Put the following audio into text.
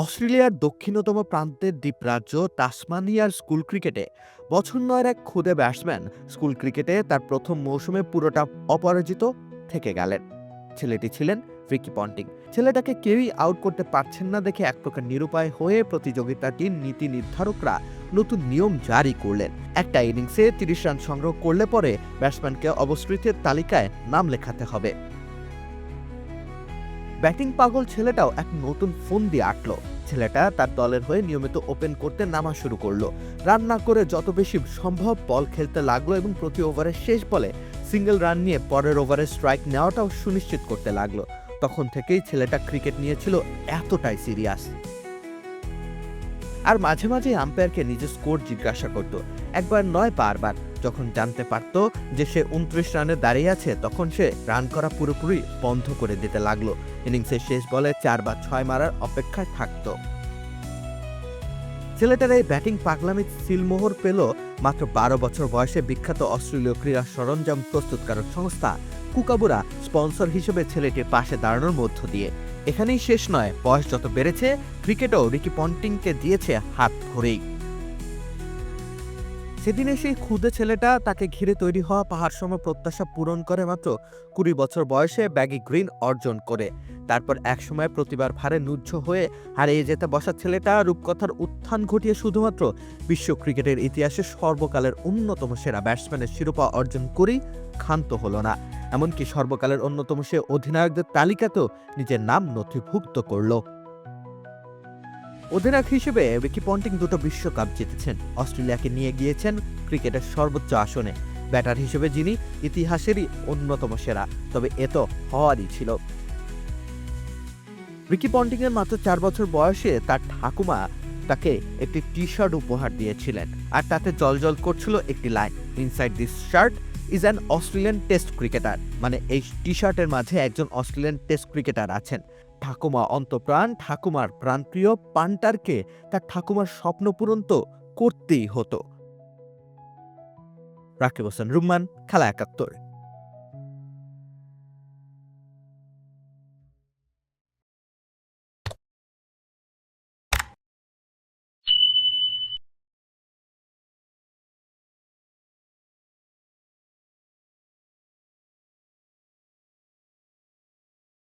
অস্ট্রেলিয়ার দক্ষিণতম প্রান্তের দ্বীপরাজ্য তাসমানিয়ার স্কুল ক্রিকেটে বছর নয়ের এক খুদে ব্যাটসম্যান স্কুল ক্রিকেটে তার প্রথম মৌসুমে পুরোটা অপরাজিত থেকে গেলেন। ছেলেটি ছিলেন রিকি পন্টিং। ছেলেটাকে কেউই আউট করতে পারছেন না দেখে এক প্রকার নিরুপায় হয়ে প্রতিযোগিতাটির নীতি নির্ধারকরা নতুন নিয়ম জারি করলেন। একটা ইনিংসে ৩০ রান সংগ্রহ করলে পরে ব্যাটসম্যানকে অবস্কৃতের তালিকায় নাম লেখাতে হবে। ব্যাটিং পাগল ছেলেটাও এক নতুন ফোন দিয়ে আটলো। ছেলেটা তার দলের হয়ে নিয়মিত ওপেন করতে নামা শুরু করলো। রান না করে যত বেশি সম্ভব বল খেলতে লাগলো এবং প্রতি ওভারের শেষ বলে সিঙ্গেল রান নিয়ে পরের ওভারে স্ট্রাইক নেওয়াটাও সুনিশ্চিত করতে লাগলো। তখন থেকেই ছেলেটা ক্রিকেট নিয়েছিল এতটাই সিরিয়াস। আর মাঝে মাঝে আম্পায়ারকে নিজের স্কোর জিজ্ঞাসা করত, একবার নয় বারবার। যখন জানতে পারত যে সে ২৯ রানে দাঁড়িয়ে আছে, তখন সে রান করা পুরোপুরি বন্ধ করে দিতে লাগলো। ইনিংসের শেষ বলে ৪ বা ৬ মারার অপেক্ষায় থাকত। ছেলেটার এই ব্যাটিং পাগলামি সিলমোহর পেল মাত্র ১২ বছর বয়সে বিখ্যাত অস্ট্রেলীয় ক্রীড়া সরঞ্জাম প্রস্তুতকারক সংস্থা কুকাবুরা স্পন্সর হিসেবে ছেলেটির পাশে দাঁড়ানোর মধ্য দিয়ে। এখানেই শেষ নয়, বয়স যত বেড়েছে ক্রিকেটও রিকি পন্টিংকে দিয়েছে হাত ভরেই। সেদিনে সেই ক্ষুদে ছেলেটা তাকে ঘিরে তৈরি হওয়া পাহাড়সম প্রত্যাশা পূরণ করে মাত্র ২০ বছর বয়সে ব্যাগি গ্রিন অর্জন করে। তারপর একসময় প্রতিবার ভারে নুজ্জ হয়ে হারিয়ে যেতে বসা ছেলেটা রূপকথার উত্থান ঘটিয়ে শুধুমাত্র বিশ্ব ক্রিকেটের ইতিহাসে সর্বকালের অন্যতম সেরা ব্যাটসম্যানের শিরোপা অর্জন করেই ক্ষান্ত হলো না, এমনকি সর্বকালের অন্যতম সে অধিনায়কদের তালিকাতেও নিজের নাম নথিভুক্ত করল। অধিনায়ক হিসেবে রিকি পন্টিং ২টো বিশ্বকাপ জিতেছেন, অস্ট্রেলিয়াকে নিয়ে গিয়েছেন ক্রিকেটের সর্বোচ্চ আসনে। ব্যাটার হিসেবে যিনি ইতিহাসেরই অন্যতম সেরা, তবে এ তো হওয়ারই ছিল। রিকি পন্টিং এর মাত্র ৪ বছর বয়সে তার ঠাকুমা তাকে একটি টি শার্ট উপহার দিয়েছিলেন, আর তাতে জলজল করছিল একটি line, inside this shirt is an Australian test cricketer. মানে এই টি শার্টের মাঝে একজন অস্ট্রেলিয়ান টেস্ট ক্রিকেটার আছেন। ঠাকুমা অন্তপ্রাণ, ঠাকুমার প্রাণপ্রিয় পান্টারকে তার ঠাকুমার স্বপ্ন পূরণ তো করতেই হতো। রাকিব হোসেন রুম্মান, খেলা ৭১।